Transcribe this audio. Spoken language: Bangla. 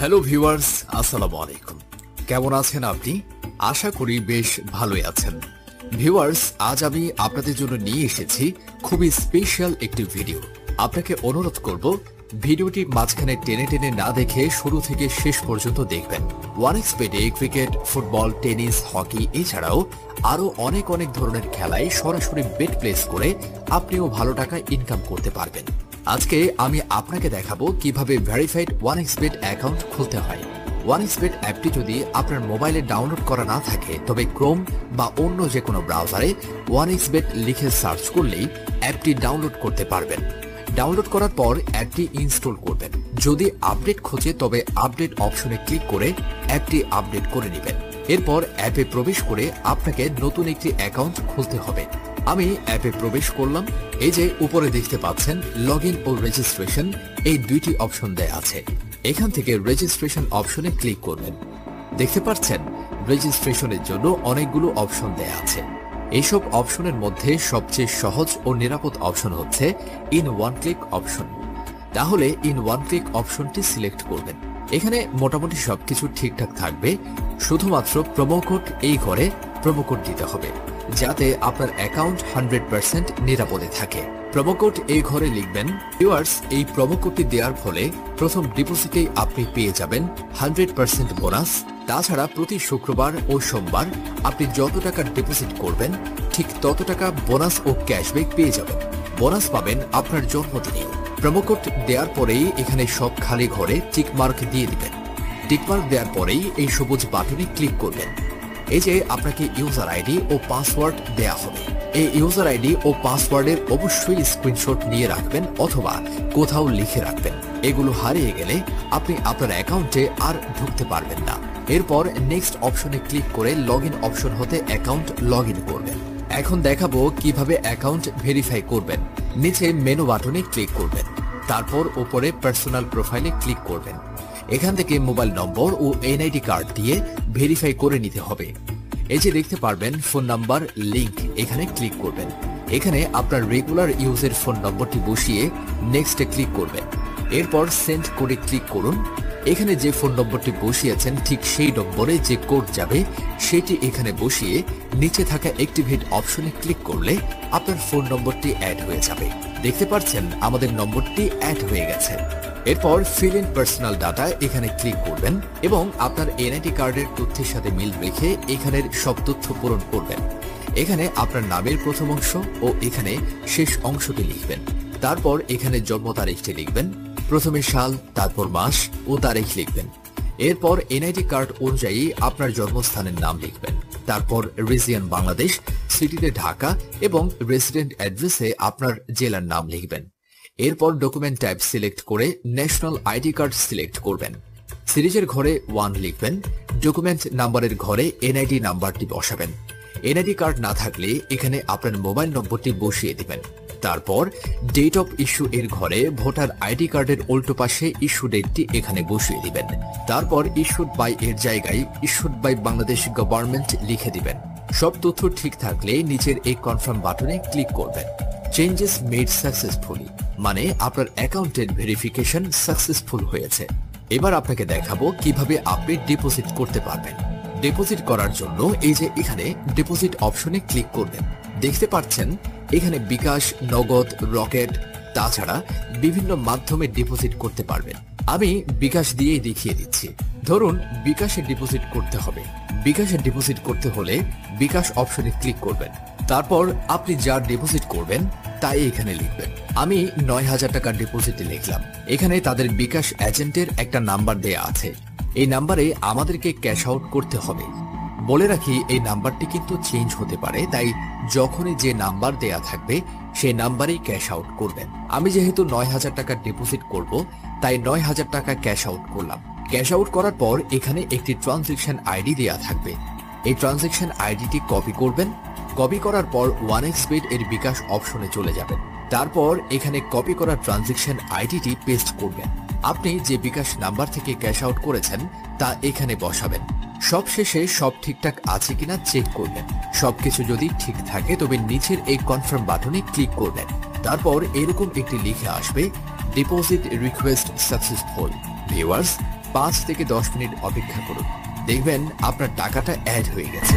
হ্যালো ভিউয়ার্স, আসসালামু আলাইকুম। কেমন আছেন আপনি? আশা করি বেশ ভালোই আছেন। ভিউয়ার্স, আজ আমি আপনাদের জন্য নিয়ে এসেছি খুবই স্পেশাল একটি ভিডিও। আপনাকে অনুরোধ করব ভিডিওটি মাঝখানে টেনে টেনে না দেখে শুরু থেকে শেষ পর্যন্ত দেখবেন। ওয়ানএক্সবেটে ক্রিকেট, ফুটবল, টেনিস, হকি এছাড়াও আরো অনেক ধরনের খেলায় সরাসরি বেট প্লেস করে আপনিও ভালো টাকা ইনকাম করতে পারবেন। আজকে আমি আপনাকে দেখাবো কিভাবে ভেরিফাইড ওয়ানএক্সবেট অ্যাকাউন্ট খুলতে হয়। ওয়ানএক্সবেট অ্যাপটি যদি আপনার মোবাইলে ডাউনলোড করা না থাকে তবে ক্রোম বা অন্য যে কোনো ব্রাউজারে ওয়ানএক্সবেট লিখে সার্চ করলেই অ্যাপটি ডাউনলোড করতে পারবেন। ডাউনলোড করার পর অ্যাপটি ইনস্টল করবেন। যদি আপডেট খোঁজে তবে আপডেট অপশনে ক্লিক করে অ্যাপটি আপডেট করে নেবেন। এরপর অ্যাপে প্রবেশ করে আপনাকে নতুন একটি অ্যাকাউন্ট খুলতে হবে। আমি অ্যাপে প্রবেশ করলাম। এই যে উপরে দেখতে পাচ্ছেন লগইন ও রেজিস্ট্রেশন, এই দুইটি অপশন দেয়া আছে। এখান থেকে রেজিস্ট্রেশন অপশনে ক্লিক করবেন। দেখতে পাচ্ছেন রেজিস্ট্রেশনের জন্য অনেকগুলো অপশন দেয়া আছে। এইসব অপশনের মধ্যে সবচেয়ে সহজ ও নিরাপদ অপশন হচ্ছে ইন ওয়ান ক্লিক অপশন। তাহলে ইন ওয়ান ক্লিক অপশনটি সিলেক্ট করবেন। এখানে মোটামুটি সবকিছু ঠিকঠাক থাকবে, শুধুমাত্র প্রোমো কোড এই ঘরে প্রোমো কোড দিতে হবে যাতে আপনার অ্যাকাউন্ট 100% নিরাপদে থাকে। প্রোমো কোড এই ঘরে লিখবেন। ভিউয়ার্স, এই প্রোমো কোডটি দেওয়ার ফলে প্রথম ডিপোজিটেই আপনি পেয়ে যাবেন 100% বোনাস। তাছাড়া প্রতি শুক্রবার ও সোমবার আপনি যত টাকা ডিপোজিট করবেন ঠিক তত টাকা বোনাস ও ক্যাশব্যাক পেয়ে যাবেন। বোনাস পাবেন আপনার জন্মদিনেও। প্রোমো কোড দেওয়ার পরেই এখানে সব খালি ঘরে টিকমার্ক দিয়ে দিবেন। টিকমার্ক দেওয়ার পরেই এই সবুজ বাটনে ক্লিক করবেন। এই যে আপনাকে ইউজার আইডি ও পাসওয়ার্ড দেয়া হবে। এই ইউজার আইডি ও পাসওয়ার্ডের অবশ্যই স্ক্রিনশট নিয়ে রাখবেন অথবা কোথাও লিখে রাখবেন। এগুলো হারিয়ে গেলে আপনি আপনার অ্যাকাউন্টে আর ঢুকতে পারবেন না। এরপর নেক্সট অপশনে ক্লিক করে লগইন অপশন হতে অ্যাকাউন্ট লগইন করবেন। এখন দেখাবো কিভাবে অ্যাকাউন্ট ভেরিফাই করবেন। নিচে মেনু বাটনে ক্লিক করবেন, তারপর উপরে পার্সোনাল প্রোফাইলে ক্লিক করবেন। এখান থেকে মোবাইল নম্বর ও এনআইডি কার্ড দিয়ে ভেরিফাই করে নিতে হবে। এই যে দেখতে পারবেন ফোন নাম্বার লিংক, এখানে ক্লিক করবেন। এখানে আপনার রেগুলার ইউজের ফোন নম্বরটি বসিয়ে নেক্সটে ক্লিক করবেন। এরপর সেন্ড কোডে ক্লিক করুন। এখানে যে ফোন নম্বরটি বসিয়েছেন ঠিক সেই নম্বরে যে কোড যাবে সেটি এখানে বসিয়ে নিচে থাকা অ্যাক্টিভেট অপশনে ক্লিক করলে আপনার ফোন নম্বরটি অ্যাড হয়ে যাবে। দেখতে পাচ্ছেন আমাদের নম্বরটি অ্যাড হয়ে গেছে। এরপর ফিল ইন পার্সোনাল ডাটা এখানে ক্লিক করবেন এবং আপনার এনআইডি কার্ডের তথ্যের সাথে মিল রেখে এখানের সব তথ্য পূরণ করবেন। এখানে আপনার নামের প্রথম অংশ ও এখানে শেষ অংশটি লিখবেন। তারপর এখানে জন্ম তারিখটি লিখবেন। প্রথমে সাল, তারপর মাস ও তারিখ লিখবেন। এরপর এনআইডি কার্ড অনুযায়ী আপনার জন্মস্থানের নাম লিখবেন। তারপর রিজিয়ন বাংলাদেশ, সিটিতে ঢাকা এবং রেসিডেন্ট অ্যাড্রেসে আপনার জেলার নাম লিখবেন। এরপর ডকুমেন্ট টাইপ সিলেক্ট করে ন্যাশনাল আইডি কার্ড সিলেক্ট করবেন। সিরিজের ঘরে 1 লিখবেন। ডকুমেন্ট নাম্বারের ঘরে এনআইডি নাম্বারটি বসাবেন। এনআইডি কার্ড না থাকলে এখানে আপনার মোবাইল নম্বরটি বসিয়ে দিবেন। তারপর ডেট অফ ইস্যু এর ঘরে ভোটার আইডি কার্ডের উল্টো পাশে ইস্যু ডেটটি এখানে বসিয়ে দিবেন। তারপর ইস্যুড বাই এর জায়গায় ইস্যুড বাই বাংলাদেশ গভর্নমেন্ট লিখে দিবেন। সব তথ্য ঠিক থাকলে নিচের এই কনফার্ম বাটনে ক্লিক করবেন। চেঞ্জেস মেড সাকসেসফুলি, মানে আপনার অ্যাকাউন্টের ভেরিফিকেশন সাকসেসফুল হয়েছে। এবার আপনাকে দেখাবো কিভাবে আপনি ডিপোজিট করতে পারবেন। ডিপোজিট করার জন্য এই যে এখানে ডিপোজিট অপশনে ক্লিক করবেন। দেখতে পাচ্ছেন এখানে বিকাশ, নগদ, রকেট, তাছাড়া বিভিন্ন মাধ্যমে ডিপোজিট করতে পারবেন। আমি বিকাশ দিয়েই দেখিয়ে দিচ্ছি। ধরুন বিকাশে ডিপোজিট করতে হবে। বিকাশে ডিপোজিট করতে হলে বিকাশ অপশনে ক্লিক করবেন। তারপর আপনি যা ডিপোজিট করবেন তাই এখানে লিখবেন। আমি 9000 টাকা ডিপোজিটে লিখলাম। এখানে তাদের বিকাশ এজেন্টের একটা নাম্বার দেয়া আছে। এই নাম্বারে আমাদেরকে ক্যাশ আউট করতে হবে। বলে রাখি এই নাম্বারটি কিন্তু চেঞ্জ হতে পারে, তাই যখনই যে নাম্বার দেয়া থাকবে সেই নাম্বারেই ক্যাশ আউট করবেন। আমি যেহেতু 9000 টাকা ডিপোজিট করব তাই 9000 টাকা ক্যাশ আউট করলাম। ক্যাশ আউট করার পর এখানে একটি ট্রানজ্যাকশন আইডি দেয়া থাকবে। এই ট্রানজ্যাকশন আইডিটি কপি করবেন। কপি করার পর ওয়ানএক্সবেট এর বিকাশ অপশনে চলে যাবেন। তারপর এখানে কপি করা ট্রানজ্যাকশন আইডিটি পেস্ট করবেন। আপনি যে বিকাশ নাম্বার থেকে ক্যাশ আউট করেছেন তা এখানে বসাবেন। সবশেষে সব ঠিকঠাক আছে কিনা চেক করবেন। সবকিছু যদি ঠিক থাকে তবে নিচের এই কনফার্ম বাটনে ক্লিক করবেন। তারপর এরকম একটি লিখে আসবে ডিপোজিট রিকোয়েস্ট সাকসেসফুল। ভিউয়ার্স, 5 থেকে 10 মিনিট অপেক্ষা করুন, দেখবেন আপনার টাকাটা অ্যাড হয়ে গেছে।